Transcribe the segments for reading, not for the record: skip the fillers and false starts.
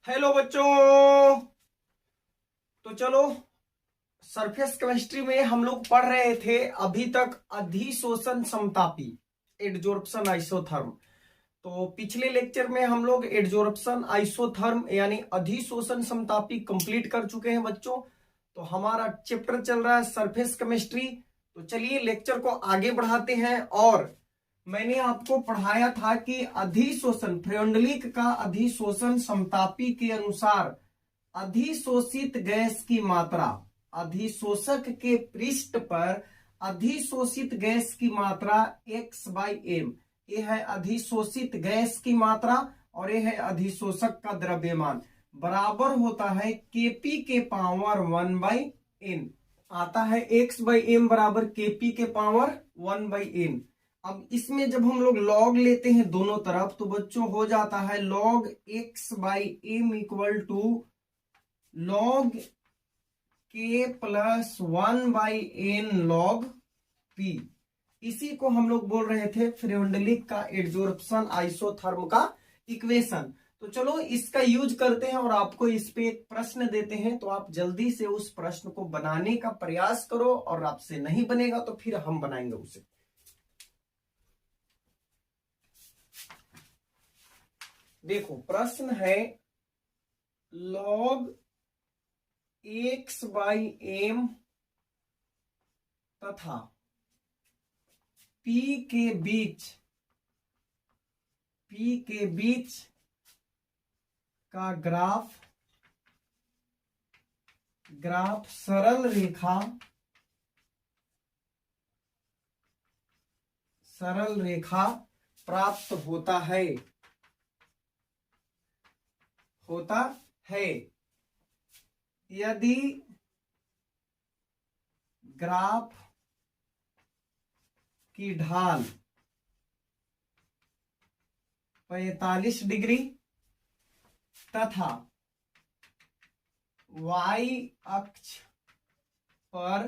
Hello बच्चों। तो चलो, सरफेस केमिस्ट्री में हम लोग पढ़ रहे थे अभी तक अधिशोषण समतापी, एडजोर्प्शन आइसोथर्म। तो पिछले लेक्चर में हम लोग एडजोर्प्शन आइसोथर्म यानी अधिशोषण समतापी कंप्लीट कर चुके हैं बच्चों। तो हमारा चैप्टर चल रहा है सरफेस केमिस्ट्री। तो चलिए लेक्चर को आगे बढ़ाते हैं। और मैंने आपको पढ़ाया था कि अधिशोषण, फ्रेंडलिक का अधिशोषण समतापी के अनुसार अधिशोषित गैस की मात्रा, अधिशोषक के पृष्ठ पर अधिशोषित गैस की मात्रा x/m, ये है अधिशोषित गैस की मात्रा और ये है अधिशोषक का द्रव्यमान, बराबर होता है Kp के पावर 1/n। आता है x/m बराबर Kp के पावर 1/n। अब इसमें जब हम लोग लॉग लेते हैं दोनों तरफ तो बच्चों हो जाता है log x/m equal to log k plus 1/n log p। इसी को हम लोग बोल रहे थे फ्रेंडलिक का एडजोर्प्शन आइसोथर्म का इक्वेशन। तो चलो इसका यूज करते हैं और आपको इस पे एक प्रश्न देते हैं, तो आप जल्दी से उस प्रश्न को बनाने का प्रयास करो और आपसे नहीं बनेगा तो फिर हम बनाएंगे उसे। देखो प्रश्न है log x/m तथा p के बीच का ग्राफ सरल रेखा प्राप्त होता है यदि ग्राफ की ढाल 45 डिग्री तथा y अक्ष पर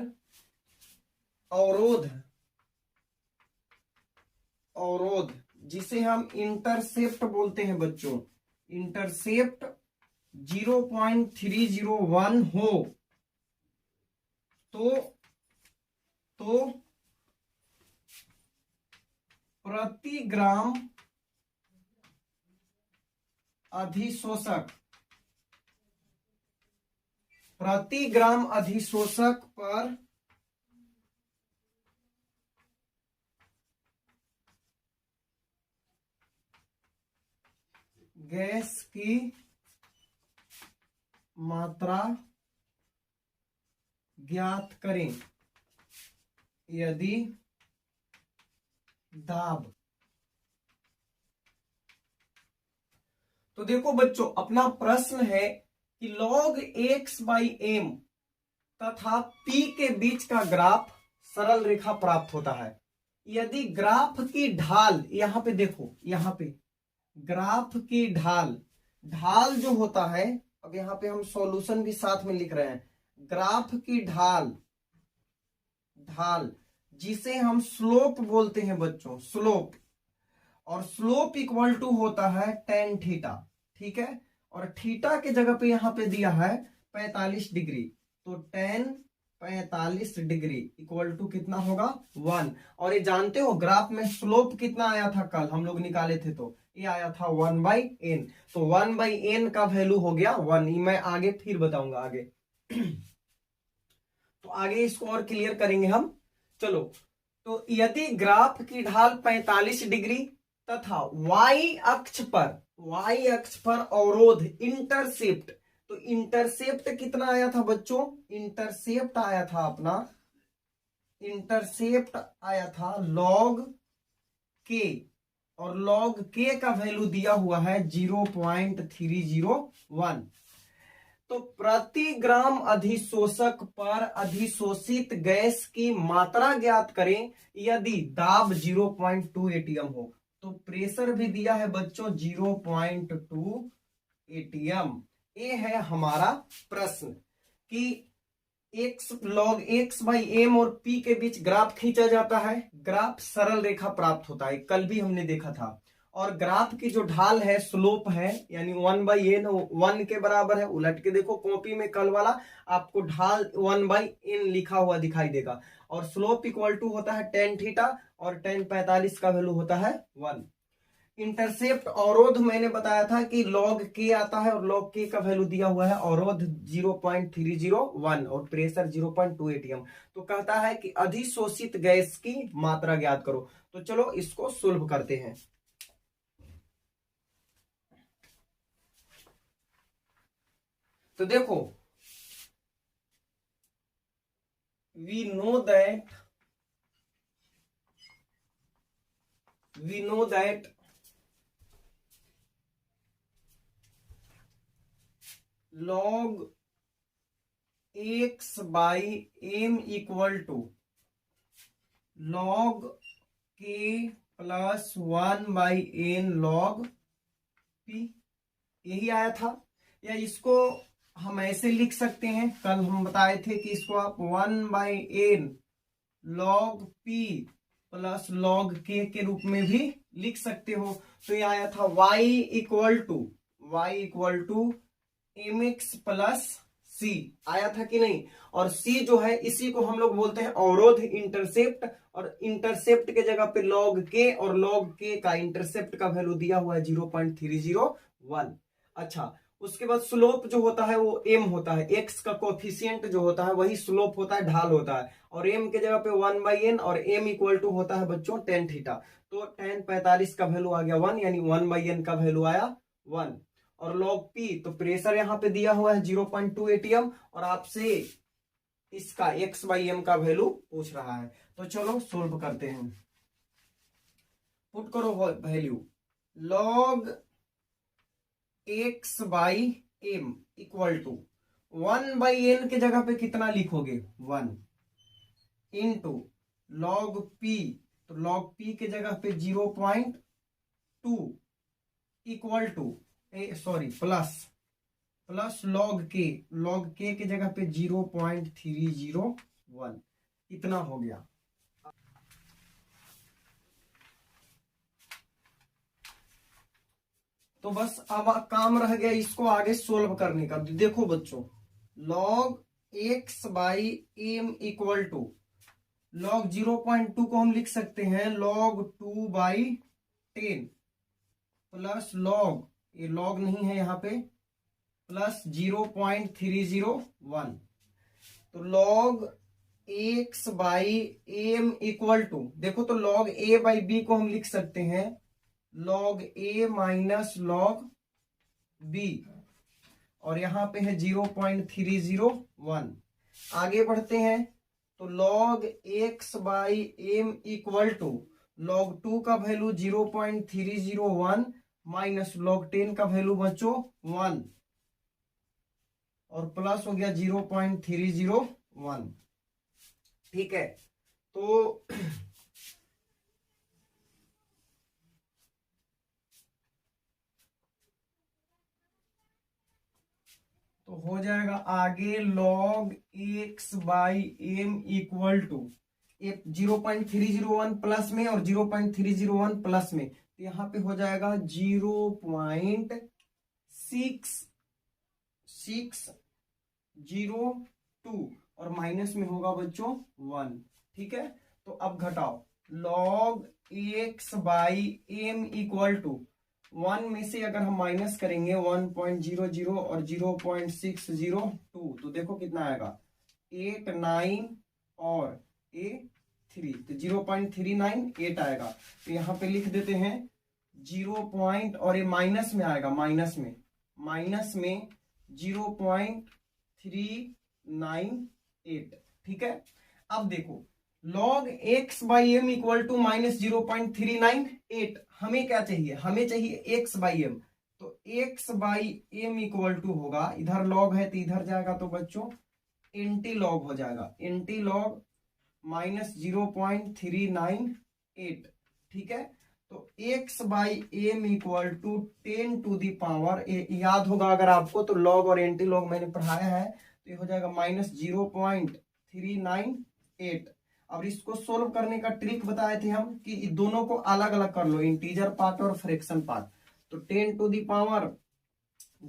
अवरोध जिसे हम इंटरसेप्ट बोलते हैं बच्चों, इंटरसेप्ट 0.301 हो तो प्रति ग्राम अधिशोषक पर गैस की मात्रा ज्ञात करें यदि दाब। तो देखो बच्चों, अपना प्रश्न है कि log x/m तथा p के बीच का ग्राफ सरल रेखा प्राप्त होता है यदि ग्राफ की ढाल, यहां पे देखो, यहां पे ग्राफ की ढाल जो होता है, अब यहां पे हम सॉल्यूशन भी साथ में लिख रहे हैं, ग्राफ की ढाल जिसे हम स्लोप बोलते हैं बच्चों, स्लोप, और स्लोप इक्वल टू होता है tan थीटा, ठीक है। और थीटा के जगह पे यहां पे दिया है 45 डिग्री, तो tan 45 डिग्री इक्वल टू कितना होगा 1। और ये जानते हो ग्राफ में स्लोप कितना आया था, कल हम लोग निकाले थे, तो ये आया था 1/n। तो 1/n का वैल्यू हो गया 1। मैं आगे फिर बताऊंगा आगे। तो आगे इसको और क्लियर करेंगे हम। चलो, तो यदि ग्राफ की ढाल 45 डिग्री तथा y अक्ष पर अवरोध इंटरसेप्ट, तो इंटरसेप्ट कितना आया था बच्चों, इंटरसेप्ट आया था log k, और log k का वैल्यू दिया हुआ है 0.301। तो प्रति ग्राम अधिशोषक पर अधिशोषित गैस की मात्रा ज्ञात करें यदि दाब 0.2 atm हो। तो प्रेशर भी दिया है बच्चों 0.2 atm। ये है हमारा प्रश्न कि log x/m और p के बीच ग्राफ खींचा जाता है, ग्राफ सरल रेखा प्राप्त होता है, कल भी हमने देखा था। और ग्राफ की जो ढाल है, स्लोप है, यानी 1/n 1 के बराबर है। उलट के देखो कॉपी में कल वाला आपको ढाल 1/n लिखा हुआ दिखाई देगा। और स्लोप इक्वल टू होता है tan थीटा, और tan 45 का वैल्यू होता है 1। इंटरसेप्ट अवरोध मैंने बताया था कि log k आता है, और log k का वैल्यू दिया हुआ है अवरोध 0.301 और प्रेशर 0.2 atm। तो कहता है कि अधिशोषित गैस की मात्रा ज्ञात करो। तो चलो इसको सोल्व करते हैं। तो देखो, we know that log x by m equal to log k plus 1/n log p, यही आया था। या इसको हम ऐसे लिख सकते हैं, कल हम बताए थे कि इसको आप 1/n log p plus log k के रूप में भी लिख सकते हो। तो ये आया था y equal to mx plus c, आया था कि नहीं। और c जो है इसी को हम लोग बोलते हैं अवरोध, इंटरसेप्ट। और इंटरसेप्ट के जगह पे log k, और log k का इंटरसेप्ट का वैल्यू दिया हुआ है 0.301। अच्छा, उसके बाद स्लोप जो होता है वो m होता है, x का कोफिशियंट जो होता है वही स्लोप होता है, ढाल होता है। और m के जगह पे 1/n, और m इक्वल टू होता है बच्चों tan थीटा। तो tan 45 का वैल्यू आ गया 1, यानी 1/n का वैल्यू आया 1। और log p, तो प्रेशर यहाँ पे दिया हुआ है 0.2 atm, और आपसे इसका x/m का वैल्यू पूछ रहा है। तो चलो सोल्व करते हैं। पुट करो value, log x/m equal to 1/n के जगह पे कितना लिखोगे 1, इंटू log p, तो log p के जगह पे 0.2 equal two plus log k के जगह पे 0.301, इतना हो गया। तो बस अब काम रह गया इसको आगे सोल्व करने का। देखो बच्चों, log x/m equal to log 0.2 को हम लिख सकते हैं log 2/10 प्लस log, ये log नहीं है यहाँ पे, प्लस 0.301। तो log x/m इक्वल टू, देखो तो log a/b को हम लिख सकते हैं log a minus log b, और यहां पे है 0.301। आगे बढ़ते हैं, तो log x/m equal to log 2 का वैल्यू 0.301 माइनस log 10 का वैल्यू बच्चों 1, और प्लस हो गया 0.301। ठीक है, तो हो जाएगा आगे log x/m equal to 0.301 plus में और 0.301 प्लस में, तो यहां पे हो जाएगा 0.6602, और माइनस में होगा बच्चों 1। ठीक है, तो अब घटाओ, log x/m इक्वल टू 1 में से अगर हम माइनस करेंगे 1.00 और 0.602, तो देखो कितना आएगा 8, 9 और 3, तो 0.398 आएगा। तो यहाँ पे लिख देते हैं 0. और ये माइनस में आएगा, माइनस में 0.398। ठीक है, अब देखो log x/m equal to minus 0.398, हमें क्या चाहिए, हमें चाहिए x/m। तो x/m इक्वल टू होगा, इधर log है तो इधर जाएगा, तो बच्चों एंटी लॉग हो जाएगा, एंटी लॉग माइनस 0.398। ठीक है, तो x/m equal to 10 to the power, याद होगा अगर आपको, तो लॉग और एंटी लॉग मैंने पढ़ाया है, तो ये हो जाएगा माइनस 0.398। अब इसको सोल्व करने का ट्रिक बताए थे हम कि दोनों को अलग अलग कर लो, इंटीजर पार्ट और फ्रैक्शन पार्ट। तो 10 to the power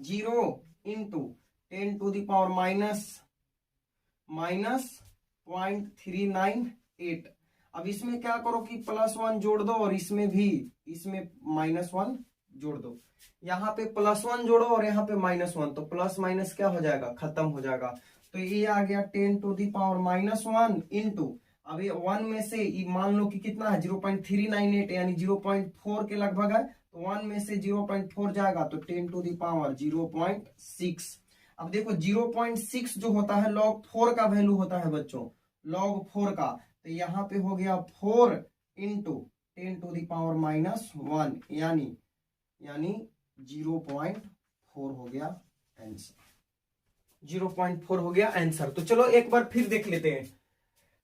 0 into 10 to the power minus 0.398। अब इसमें क्या करो कि +1 जोड़ दो और इसमें -1 जोड़ दो। यहाँ पे +1 जोड़ो और यहाँ पे -1, तो प्लस माइनस क्या हो जाएगा, खत्म हो जाएगा। तो ये आ गया 10 टू दी पावर -1 इंटू, अब ये 1 में से मान लो कि कितना है 0.398 यानी 0.4 के लगभग है, तो 1 में से 0.4 जाएगा तो 10 टू दी पावर 0.6। अब देखो 0.6 जो होता है log 4 का वैल्यू होता है बच्चों, log 4 का, तो यहाँ पे हो गया 4 इंटू 10 टू दी पावर -1 यानी 0.4 हो गया आंसर, 0.4 हो गया आंसर। तो चलो एक बार फिर देख लेते हैं।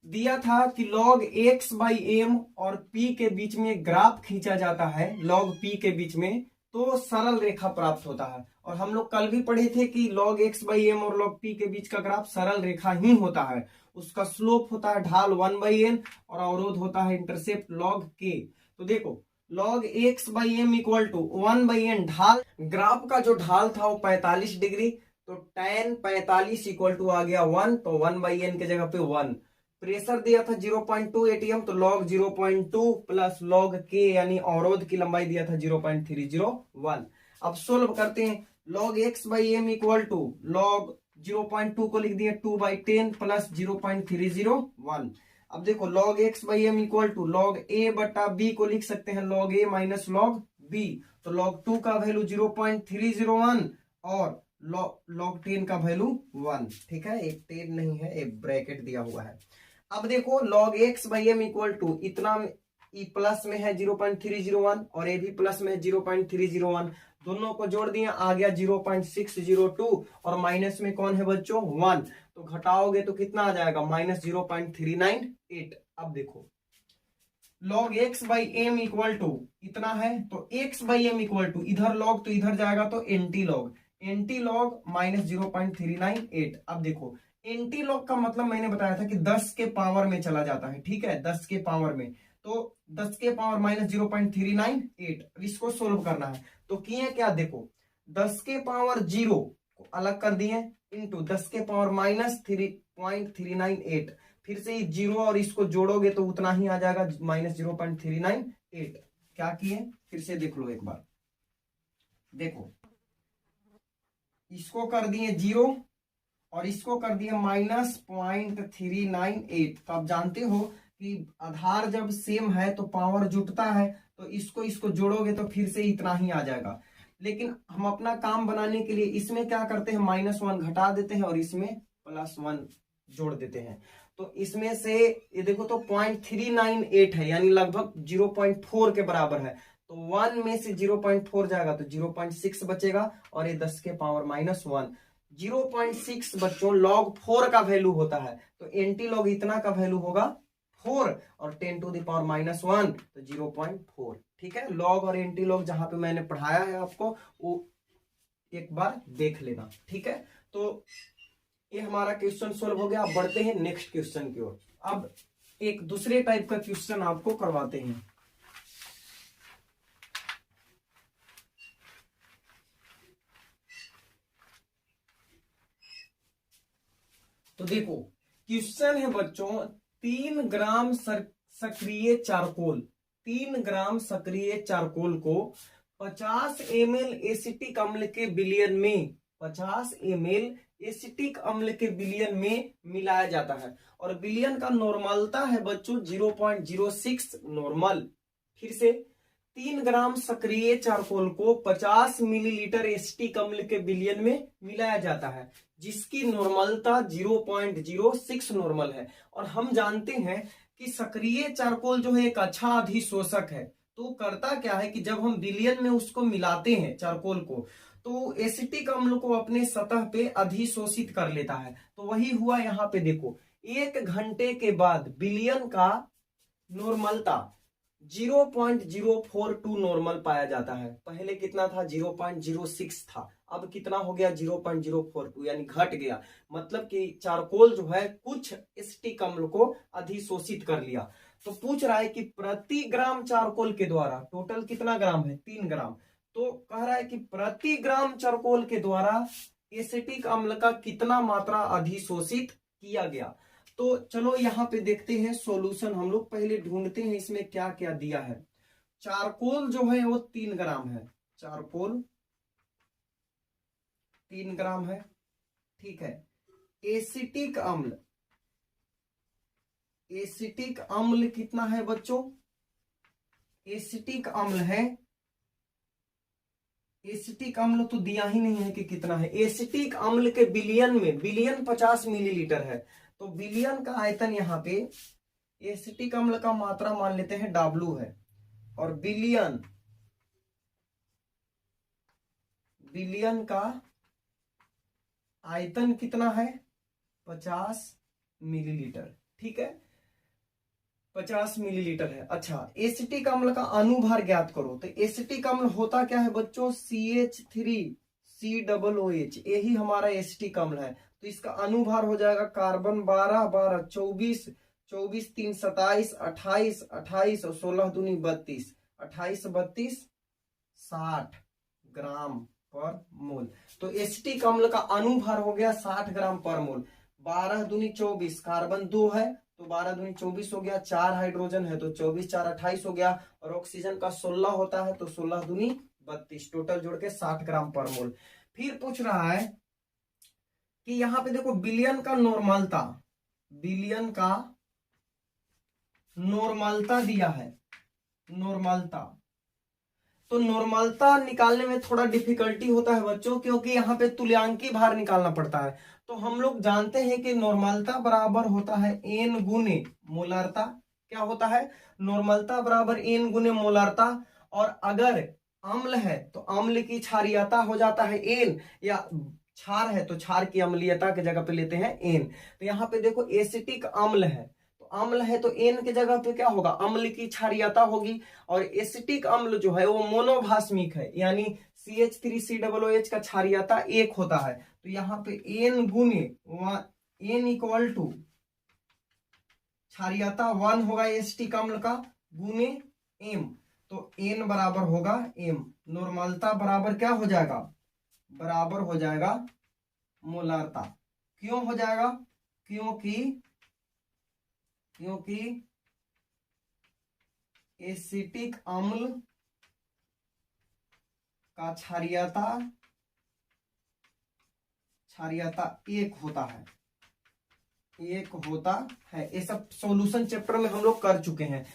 दिया था कि log x/m और p के बीच में ग्राफ खींचा जाता है, log p के बीच में, तो सरल रेखा प्राप्त होता है। और हम लोग कल भी पढ़े थे कि log x/m और log p के बीच का ग्राफ सरल रेखा ही होता है, उसका स्लोप होता है ढाल 1/n और अवरोध होता है इंटरसेप्ट log k। तो देखो log x/m equal to 1/n, ढाल, ग्राफ का जो ढाल था वो 45 डिग्री, तो tan 45 इक्वल टू आ गया 1, तो 1/n के जगह पे 1। प्रेशर दिया था 0.2 atm, तो log 0.2 प्लस log k यानी अवरोध की लंबाई दिया था 0.301। अब सोल्व करते हैं। log x/m equal to log 0.2 को लिख दिया 2/10 प्लस 0.301। अब देखो log x/m equal to log a बटा b को लिख सकते हैं log a minus log b, तो log 2 का वैल्यू 0.301 और log 10 का वैल्यू 1। ठीक है, एक 10 नहीं है, एक ब्रैकेट दिया हुआ है। अब देखो log x/m इक्वल टू इतना ई प्लस में है 0.301 और ए भी प्लस में है 0.301, दोनों को जोड़ दिए आ गया 0.602 और माइनस में कौन है बच्चों 1, तो घटाओगे तो कितना आ जाएगा -0.398। अब देखो log x/m इक्वल टू इतना है, तो x/m इक्वल टू इधर log तो इधर जाएगा तो एंटी लॉग -0.398। अब देखो एंटी लॉग का मतलब मैंने बताया था कि 10 के पावर में चला जाता है, ठीक है, 10 के पावर में, तो 10 के पावर -0.398। इसको सोल्व करना है तो किए क्या, देखो 10 के पावर 0 को अलग कर दिए इंटू 10 के पावर -3.398, फिर से ही 0 और इसको जोड़ोगे तो उतना ही आ जाएगा -0.398। क्या किए फिर से देख लो एक बार, देखो इसको कर दिए 0 और इसको कर दिए -0.398। तो आप जानते हो कि आधार जब सेम है तो पावर जुटता है, तो इसको जोड़ोगे तो फिर से इतना ही आ जाएगा। लेकिन हम अपना काम बनाने के लिए इसमें क्या करते हैं, -1 घटा देते हैं और इसमें +1 जोड़ देते हैं, तो इसमें से ये देखो तो 0.398 है यानी लगभग 0.4 के बराबर है, तो 1 में से 0.4 जाएगा तो 0.6 बचेगा और ये 10 के पावर -1। 0.6 बच्चों log 4 का वैल्यू होता है, तो एंटी लॉग इतना का वैल्यू होगा 4 और 10 टू द पावर -1 तो 0.4। ठीक है, लॉग और एंटी लॉग जहां पे मैंने पढ़ाया है आपको वो एक बार देख लेना। ठीक है, तो ये हमारा क्वेश्चन सोल्व हो गया। अब बढ़ते हैं नेक्स्ट क्वेश्चन की ओर। अब एक दूसरे टाइप का क्वेश्चन आपको करवाते हैं। तो देखो क्वेश्चन है बच्चों, 3 ग्राम सक्रिय चारकोल, 3 ग्राम सक्रिय चारकोल को 50 ml एसिटिक अम्ल के विलयन में 50 ml एसिटिक अम्ल के विलयन में मिलाया जाता है और विलयन का नॉर्मलता है बच्चों 0.06 नॉर्मल। फिर से 3 ग्राम सक्रिय चारकोल को 50 मिलीलीटर एसिटिक अम्ल के विलयन में मिलाया जाता है जिसकी नॉर्मलता 0.06 नॉर्मल है। और हम जानते हैं कि सक्रिय चारकोल जो है एक अच्छा अधिशोषक है, तो करता क्या है कि जब हम विलयन में उसको मिलाते हैं चारकोल को, तो एसिटिक अम्ल को अपने सतह पे अधिशोषित कर लेता है। तो वही हुआ यहाँ पे, देखो 1 घंटे के बाद विलयन का नॉर्मलता 0.042 नॉर्मल पाया जाता है। पहले कितना था? 0.06 था, अब कितना हो गया? 0.042, यानी घट गया। मतलब कि चारकोल जो है कुछ एसिटिक अम्ल को अधिशोषित कर लिया। तो पूछ रहा है कि प्रति ग्राम चारकोल के द्वारा, टोटल कितना ग्राम है? 3 ग्राम। तो कह रहा है कि प्रति ग्राम चारकोल के द्वारा एसिटिक अम्ल का कितना मात्रा अधिशोषित किया गया। तो चलो यहाँ पे देखते हैं सॉल्यूशन। हम लोग पहले ढूंढते हैं इसमें क्या क्या दिया है। चारकोल जो है वो 3 ग्राम है, चारकोल 3 ग्राम है, ठीक है। एसिटिक अम्ल, एसिटिक अम्ल कितना है बच्चों? एसिटिक अम्ल है, एसिटिक अम्ल तो दिया ही नहीं है कि कितना है। एसिटिक अम्ल के बिलियन में, बिलियन 50 मिलीलीटर है, तो बिलियन का आयतन यहाँ पे एसिटिक अम्ल का मात्रा मान लेते हैं W है, और बिलियन, बिलियन का आयतन कितना है? 50 मिलीलीटर, ठीक है, 50 मिलीलीटर है। अच्छा, एसिटिक अम्ल का अनुभार ज्ञात करो। तो एसिटिक अम्ल होता क्या है बच्चों? CH3COOH, यही हमारा एसिटिक अम्ल है। तो इसका अनुभार हो जाएगा कार्बन 12 12 24, 24 3 27, 28 28 और 16 दूनी 32, 28 32 60 ग्राम पर मोल। तो एसिटिक अम्ल का अनुभार हो गया 60 ग्राम पर मोल। 12 दूनी 24, कार्बन 2 है तो 12 दूनी 24 हो गया, 4 हाइड्रोजन है तो 24 4 28 हो गया, और ऑक्सीजन का 16 होता है तो 16 दूनी 32, टोटल जोड़ के 60 ग्राम पर मोल। फिर पूछ रहा है कि यहाँ पे देखो बिलियन का नॉर्मलता, बिलियन का नॉर्मलता दिया है, नॉर्मलता। तो नॉर्मलता निकालने में थोड़ा डिफिकल्टी होता है बच्चों, क्योंकि यहाँ पे तुल्यांकी भार निकालना पड़ता है। तो हम लोग जानते हैं कि नॉर्मलता बराबर होता है n गुने मोलारता। क्या होता है? नॉर्मलता बराबर n गुने मोलारता। और अगर अम्ल है तो अम्ल की क्षारीयता हो जाता है n, या क्षार है तो क्षार की अम्लीयता की जगह पे लेते हैं n। तो यहाँ पे देखो एसिटिक अम्ल है, तो अम्ल है तो n के जगह पे क्या होगा? अम्ल की क्षारीयता होगी। और एसिटिक अम्ल जो है वो मोनोभास्मिक है, यानी CH3COOH का क्षारीयता 1 होता है। तो यहाँ पे n गुने n इक्वल टू क्षारीयता 1 होगा एसिटिक अम्ल का, गुने m, तो n बराबर होगा m। नॉर्मलता बराबर क्या हो जाएगा? बराबर हो जाएगा मोलारता। क्यों हो जाएगा? क्योंकि एसिटिक अम्ल का क्षारीयता 1 होता है, 1 होता है। ये सब सॉल्यूशन चैप्टर में हम लोग कर चुके हैं।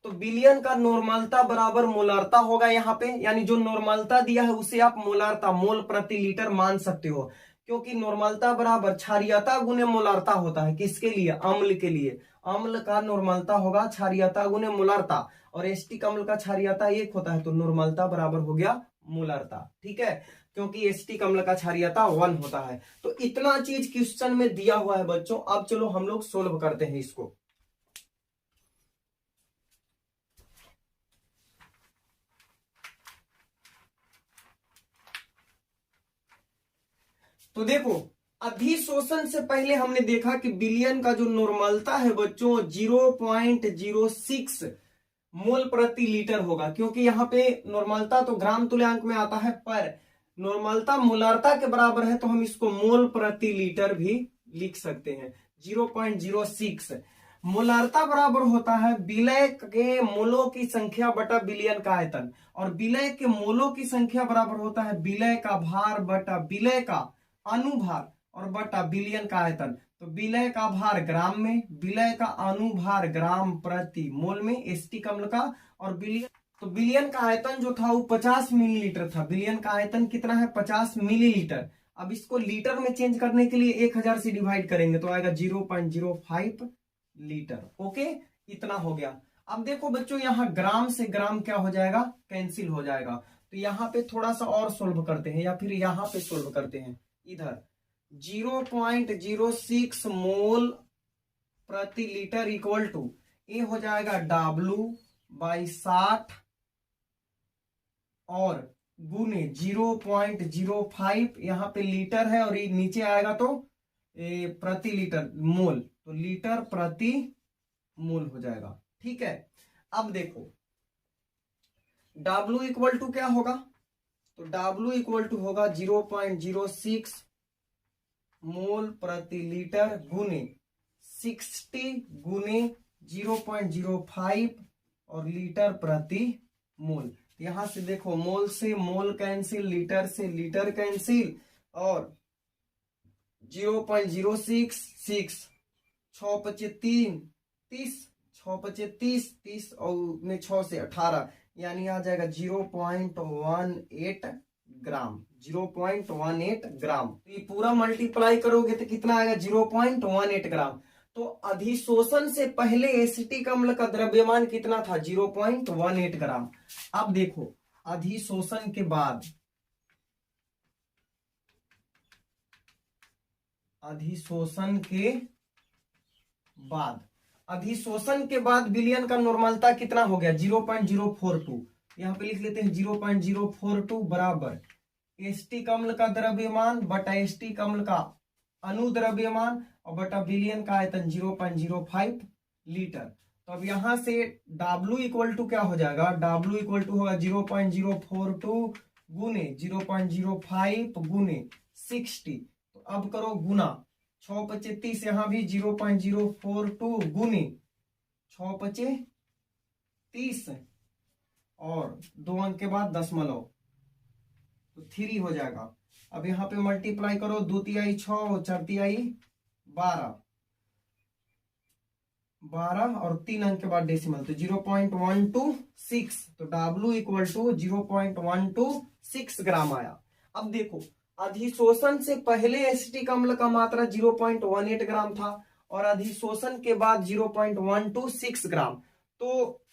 तो बिलियन का नॉर्मलता बराबर मोलारता होगा यहाँ पे, यानी जो नॉर्मलता दिया है उसे आप मोलारता, मोल प्रति लीटर मान सकते हो, क्योंकि नॉर्मलता बराबर क्षारीयता गुने मोलारता होता है। किसके लिए? अम्ल के लिए। अम्ल का नॉर्मलता होगा क्षारीयता गुने मोलारता, और एसिटिक अम्ल का क्षारीयता 1 होता है, तो नॉर्मलता बराबर हो गया मोलारता, ठीक है, क्योंकि एसिटिक अम्ल का क्षारीयता 1 होता है। तो इतना चीज क्वेश्चन में दिया हुआ है बच्चों। अब चलो हम लोग सोल्व करते हैं इसको। तो देखो, अधिशोषण से पहले हमने देखा कि बिलियन का जो नॉर्मलता है बच्चों 0.06 मोल प्रति लीटर होगा, क्योंकि यहाँ पे नॉर्मलता तो ग्राम तुल्यांक में आता है, पर नॉर्मलता मोलारता के बराबर है तो हम इसको मोल प्रति लीटर भी लिख सकते हैं। 0.06 मोलारता बराबर होता है विलय के मोलों की संख्या बटा बिलियन का आयतन, और विलय के मोलों की संख्या बराबर होता है विलय का भार बटा विलय का अनुभार और बटा बिलियन का आयतन। तो विलय का भार ग्राम में, विलय का अनुभार ग्राम प्रति मोल में एसिटिक अम्ल का, और बिलियन, तो बिलियन का आयतन जो था वो 50 मिलीलीटर था। बिलियन का आयतन कितना है? 50 मिलीलीटर। अब इसको लीटर में चेंज करने के लिए 1000 से डिवाइड करेंगे तो आएगा 0.05 लीटर। ओके, इतना हो गया। अब देखो बच्चों, यहाँ ग्राम से ग्राम क्या हो जाएगा? कैंसिल हो जाएगा। तो यहाँ पे थोड़ा सा और सोल्व करते हैं, या फिर यहाँ पे सोल्व करते हैं। इधर 0.06 मोल प्रति लीटर इक्वल टू, ये हो जाएगा W बाई 60 और गुने 0.05, यहाँ पे लीटर है और ये नीचे आएगा तो प्रति लीटर मोल, तो लीटर प्रति मोल हो जाएगा। ठीक है, अब देखो W इक्वल टू क्या होगा, तो W इक्वल टू होगा 0.06 मोल प्रति लीटर गुने 60 गुने 0.05 और लीटर प्रति मोल। यहां से देखो मोल से मोल कैंसिल, लीटर से लीटर कैंसिल और 0.066 6 पचे 3 30, 6 पचे 30 30 और में 6 से 18, यानी आ जाएगा 0.18 ग्राम, 0.18 ग्राम। तो ये पूरा मल्टीप्लाई करोगे तो कितना आएगा 0.18 ग्राम। तो अधिशोषण से पहले एसिटिक अम्ल का द्रव्यमान कितना था 0.18 ग्राम। अब देखो अधिशोषण के बाद, अधिशोषण के बाद विलयन का नॉर्मलता कितना हो गया 0.042। यहां पे लिख लेते हैं 0.042 बराबर एसिटिक अम्ल का द्रव्यमान बटा एसिटिक अम्ल का अनुद्रव्यमान और बटा विलयन का आयतन 0.05 लीटर। तो अब यहां से W इक्वल टू क्या हो जाएगा, W इक्वल टू होगा 0.042 गुने 0.05 गुने 60। तो अब करो गुना 6 पचे 30, यहां भी 0.042 गुने 6 पचे 30 और 2 अंक के बाद दशमलव, तो 3 हो जाएगा। अब यहाँ पे मल्टीप्लाई करो, 2 तिहाई 6 4 तिहाई 12 और 3 अंक के बाद डेसिमल, तो 0.126, तो W इक्वल टू 0.126 ग्राम आया। अब देखो अधिशोषण से पहले एसिटिक अम्ल का मात्रा 0.18 ग्राम था और अधिशोषण के बाद 0.126 ग्राम। तो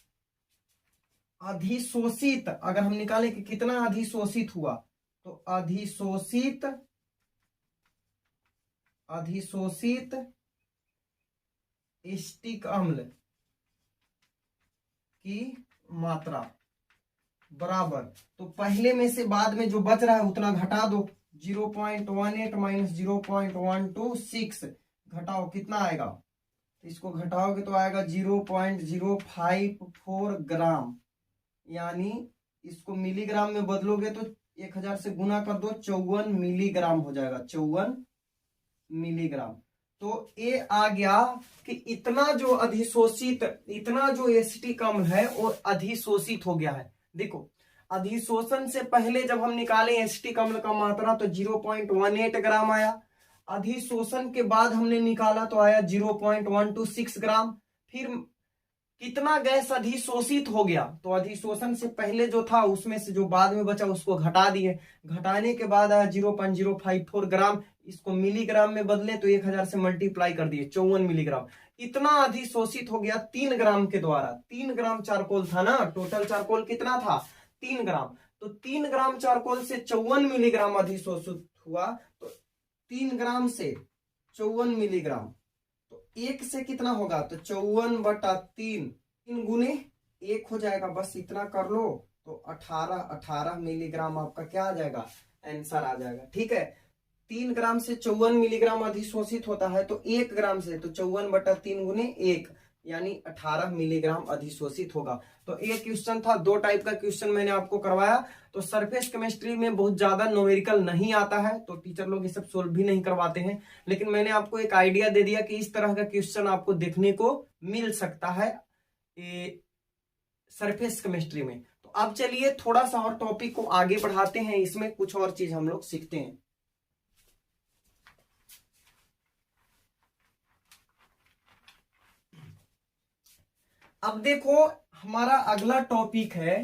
अधिशोषित अगर हम निकालें कि कितना अधिशोषित हुआ, तो अधिशोषित एसिटिक अम्ल की मात्रा बराबर, तो पहले में से बाद में जो बच रहा है उतना घटा दो, 0.18 माइनस 0.126 घटाओ कितना आएगा, इसको घटाओगे तो आएगा 0.054 ग्राम, यानी इसको मिलीग्राम में बदलोगे तो 1000 से गुना कर दो, 54 मिलीग्राम हो जाएगा, 54 मिलीग्राम। तो ये आ गया कि इतना जो अधिशोषित, इतना जो एसिटिक अम्ल है वो अधिशोषित हो गया है। देखो अधिशोषण से पहले जब हम निकाले एसिटिक अम्ल का मात्रा तो 0.18 ग्राम आया, अधिशोषण के बाद हमने निकाला तो आया 0.126 ग्राम। फिर कितना गैस अधिशोषित हो गया, तो अधिशोषण से पहले जो था उसमें से जो बाद में बचा उसको घटा दिए, घटाने के बाद आया 0.054 ग्राम, इसको मिलीग्राम में बदले तो 1000 से मल्टीप्लाई कर दिए, 54 मिलीग्राम। इतना अधिशोषित हो गया 3 ग्राम के द्वारा। 3 ग्राम चारकोल था ना, टोटल चारकोल कितना था 3 ग्राम, तो 3 ग्राम चारकोल से 54 मिलीग्राम अधिशोषित हुआ, तो 3 ग्राम से 54 मिलीग्राम, तो 1 से कितना होगा, तो 54/3, 3 गुने 1 हो जाएगा, बस इतना कर लो तो 18 मिलीग्राम आपका क्या आ जाएगा, आंसर आ जाएगा। ठीक है, 3 ग्राम से 54 मिलीग्राम अधिशोषित होता है, तो 1 ग्राम से तो 54/3 गुने 1 यानी 18 मिलीग्राम अधिशोषित होगा। तो एक क्वेश्चन था, 2 टाइप का क्वेश्चन मैंने आपको करवाया। तो सरफेस केमिस्ट्री में बहुत ज्यादा न्यूमेरिकल नहीं आता है, तो टीचर लोग ये सब सोल्व भी नहीं करवाते हैं, लेकिन मैंने आपको एक आइडिया दे दिया कि इस तरह का क्वेश्चन आपको देखने को मिल सकता है सरफेस केमिस्ट्री में। तो अब चलिए थोड़ा सा और टॉपिक को आगे बढ़ाते हैं, इसमें कुछ और चीज हम लोग सीखते हैं। अब देखो हमारा अगला टॉपिक है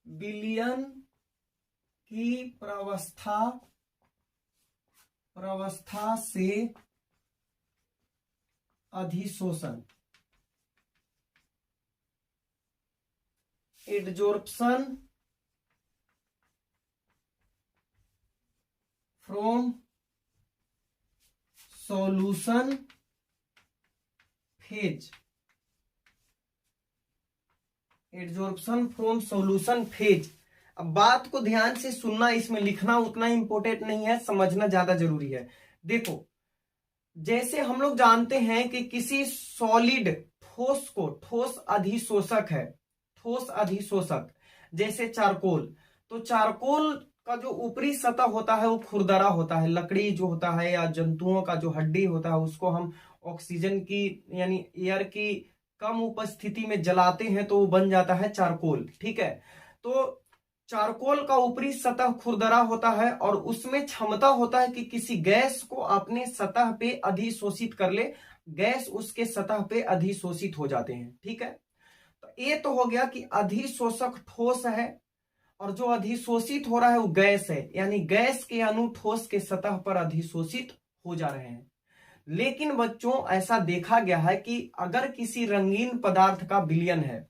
विलयन की प्रवस्था से अधिशोषण, adsorption from solution phase adsorption from solution phase. अब बात को ध्यान से सुनना, इसमें लिखना उतना इंपॉर्टेंट नहीं है, समझना ज्यादा जरूरी है। देखो, जैसे हम लोग जानते हैं कि किसी सॉलिड ठोस को, ठोस अधिशोषक है, ठोस अधिशोषक जैसे चारकोल, तो चारकोल का जो ऊपरी सतह होता है वो खुरदरा होता है। लकड़ी जो होता है या जंतुओं का जो हड्डी होता है उसको हम ऑक्सीजन की यानी एयर की कम उपस्थिति में जलाते हैं तो वो बन जाता है चारकोल। ठीक है, तो चारकोल का ऊपरी सतह खुरदरा होता है और उसमें क्षमता होता है कि किसी गैस को अपने सतह पे अधिशोषित कर ले, गैस उसके सतह पे अधिशोषित हो जाते हैं। ठीक है, तो ये तो हो गया कि अधिशोषक ठोस है और जो अधिशोषित हो रहा है वो गैस है, यानी गैस के अणु ठोस के सतह पर अधिशोषित हो जा रहे हैं। लेकिन बच्चों ऐसा देखा गया है कि अगर किसी रंगीन पदार्थ का विलयन है,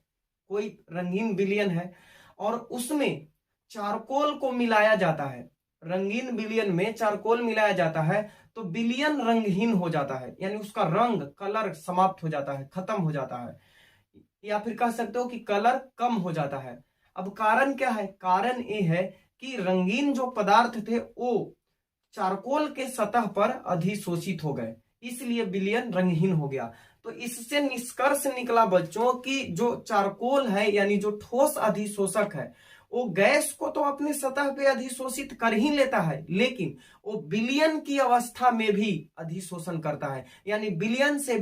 कोई रंगीन विलयन है और उसमें चारकोल को मिलाया जाता है, रंगीन विलयन में चारकोल मिलाया जाता है, तो विलयन रंगहीन हो जाता है, यानी उसका रंग, कलर समाप्त हो जाता है, खत्म हो जाता है, या फिर कह सकते हो कि कलर कम हो जाता है। अब कारण क्या है? कारण ये है कि रंगीन जो पदार्थ थे वो चारकोल के सतह पर अधिशोषित हो गए, इसलिए विलयन रंगहीन हो गया। तो इससे निष्कर्ष निकला बच्चों कि जो चारकोल है यानी जो ठोस अधिशोषक है वो गैस को तो अपने सतह पे अधिशोषित कर ही लेता है, लेकिन वो विलयन की अवस्था में भी अधिशोषण करता है, यानी विलयन से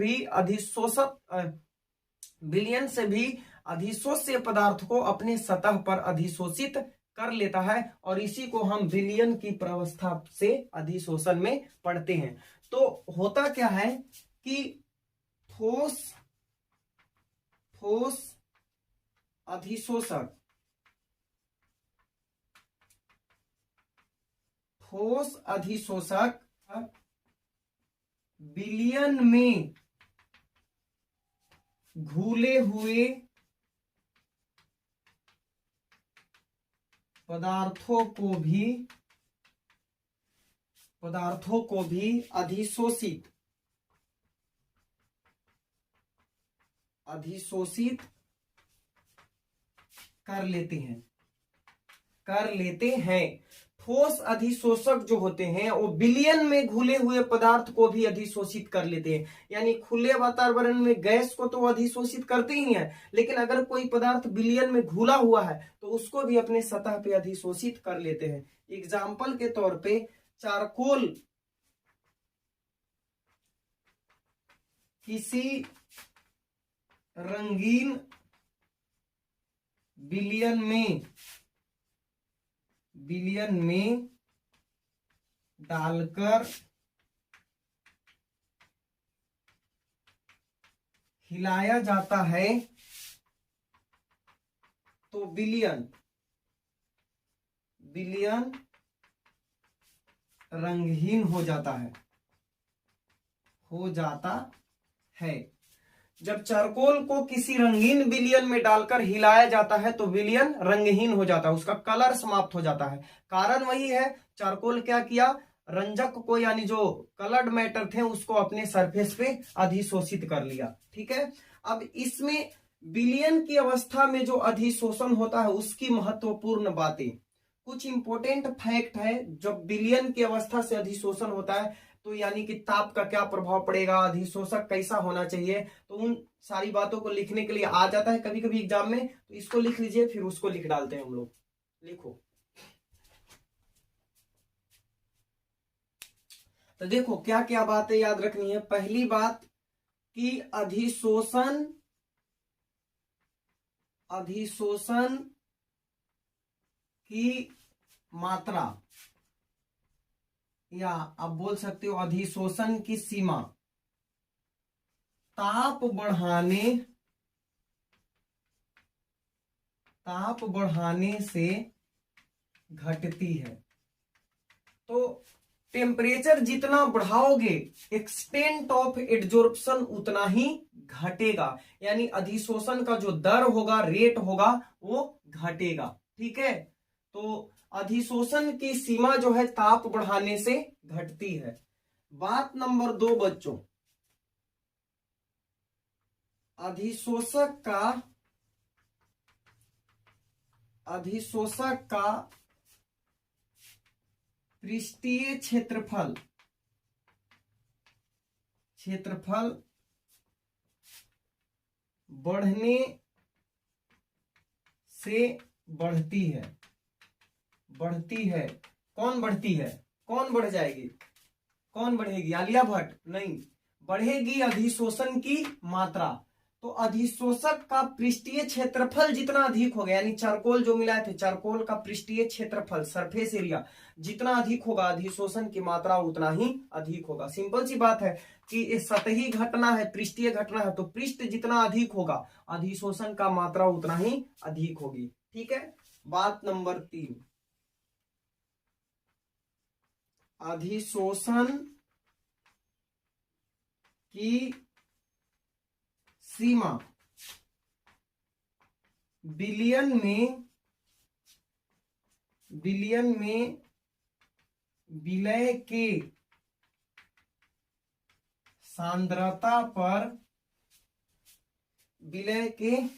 भी अधिशोष्य पदार्थ को अपने सतह पर अधिशोषित कर लेता है और इसी को हम विलयन की प्रावस्था से अधिशोषण में पढ़ते हैं। तो होता क्या है कि ठोस अधिशोषक, ठोस अधिशोषक विलयन में घुले हुए पदार्थों को भी अधिशोषित कर लेते हैं। ठोस अधिशोषक जो होते हैं वो विलयन में घुले हुए पदार्थ को भी अधिशोषित कर लेते हैं, यानी खुले वातावरण में गैस को तो अधिशोषित करते ही है, लेकिन अगर कोई पदार्थ विलयन में घुला हुआ है तो उसको भी अपने सतह पे अधिशोषित कर लेते हैं। एग्जाम्पल के तौर पे चारकोल किसी रंगीन विलयन में डालकर हिलाया जाता है तो विलयन रंगहीन हो जाता है। जब चारकोल को किसी रंगीन विलयन में डालकर हिलाया जाता है तो विलयन रंगहीन हो जाता है, उसका कलर समाप्त हो जाता है। कारण वही है, चारकोल क्या किया, रंजक को यानी जो कलर्ड मैटर थे उसको अपने सरफेस पे अधिशोषित कर लिया। ठीक है, अब इसमें विलयन की अवस्था में जो अधिशोषण होता है उसकी महत्वपूर्ण बातें, कुछ इंपॉर्टेंट फैक्ट है। जब विलयन की अवस्था से अधिशोषण होता है तो यानी कि ताप का क्या प्रभाव पड़ेगा, अधिशोषक कैसा होना चाहिए, तो उन सारी बातों को लिखने के लिए आ जाता है कभी कभी एग्जाम में, तो इसको लिख लीजिए, फिर उसको लिख डालते हैं हम लोग। लिखो, तो देखो क्या क्या बातें याद रखनी है। पहली बात कि अधिशोषण की मात्रा, या आप बोल सकते हो अधिशोषण की सीमा ताप बढ़ाने से घटती है। तो टेम्परेचर जितना बढ़ाओगे एक्सटेंट ऑफ एडजॉर्प्शन उतना ही घटेगा, यानी अधिशोषण का जो दर होगा, रेट होगा, वो घटेगा। ठीक है, तो अधिशोषण की सीमा जो है ताप बढ़ाने से घटती है। बात नंबर 2 बच्चों, अधिशोषक का अधिशोषक का पृष्ठीय क्षेत्रफल बढ़ने से बढ़ती है। कौन बढ़ती है? कौन बढ़ जाएगी? कौन बढ़ेगी? आलिया भट्ट? नहीं, बढ़ेगी अधिशोषण की मात्रा। तो अधिशोषक का पृष्ठीय क्षेत्रफल जितना अधिक होगा, यानी चारकोल जो मिलाए थे, चारकोल का पृष्ठीय क्षेत्रफल सरफेस एरिया जितना अधिक होगा, अधिशोषण की मात्रा उतना ही अधिक होगा। सिंपल सी बात है कि ये सतही घटना है, पृष्ठीय घटना है, तो पृष्ठ जितना अधिक होगा अधिशोषण का मात्रा उतना ही अधिक होगी। ठीक है। बात नंबर 3, अधिशोषण की सीमा बिलियन में विलय के सांद्रता पर